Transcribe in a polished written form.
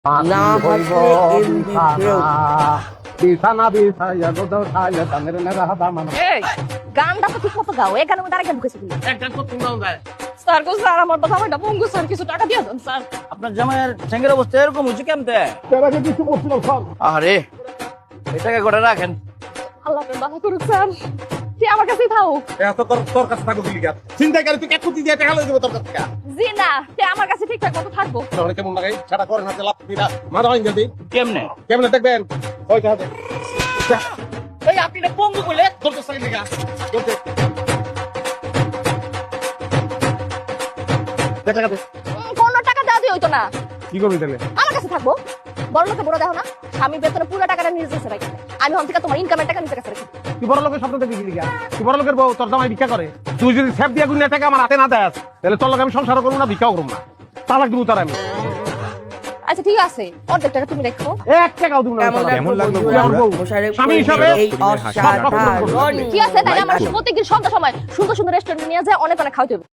না হাসলে MB fail. বিছানা বিছাইয়া গোদ খাইলে তানের নেরা হাদা মানো। এই গানটা তো ঠিক মতো গাও, এই গানের মধ্যে আরেকটা ঢুকেছে তুমি। একটা কত নাও যায়। স্যার গো স্যার, আমার তো জামাইটা পঙ্গু স্যার, কিছু টাকা দিয়ে দেন স্যার। আপনার জামাইয়ের ঠ্যাঙ্গের অবস্থা এরকম হচ্ছে কেমতে? তেরাকে কিছু করছিল সব। আরে এটাকে করে রাখেন। আল্লাহ আপনার ভালো করুক স্যার, সে আমার কাছেই থাও। এত তোর কাছে থাকো দিলি গা। চিন্তা করে তুই এক কোটি দিয়ে টাকা লই দেব তোর কাছে। জি না, সে আমার কাছে ঠিকঠাক মতো থাকবো। তাহলে কেমন লাগাই? সেটা করে না লাভ দিরা। মাথা ভাঙ যদি। কেমনে? কেমনে দেখবেন? ওই কাছে। এই আপনি না পঙ্গু বলে তোর কাছে লাগা। দে। দেখা দে। কোনো টাকা দেওয়া দিয়ে হইতো না, কি করবি তাহলে? আমার কাছে থাকবো। বড় লোকে বড় দেখো না, স্বামী বেতনে পুরো টাকাটা নিয়ে যাচ্ছে ভাই। আমি হন থেকে তোমার ইনকামের টাকা নিজের কাছে রাখি। তুই বড় লোকের স্বপ্ন দেখবি কি গা? তুই বড় লোকের বউ তোর জামাই ভিক্ষা করে। তুই যদি সেফ দিয়া গুণে টাকা আমার হাতে না দেস, তাহলে তোর লগে আমি সংসার করব না, ভিক্ষাও করব না। তালাক দিব তার আমি। আচ্ছা ঠিক আছে, অর্ধেক টাকা তুমি রাখো। এক টাকাও দিব না। কেমন লাগলো আমার বউ। মোশাররফ স্বামী হিসাবে এই অসাধারণ। ঠিক আছে, তাহলে আমার প্রত্যেকদিন সন্ধ্যার সময় সুন্দর সুন্দর রেস্টুরেন্টে নিয়ে যায় অনেক অনেক খাওয়াতে হবে।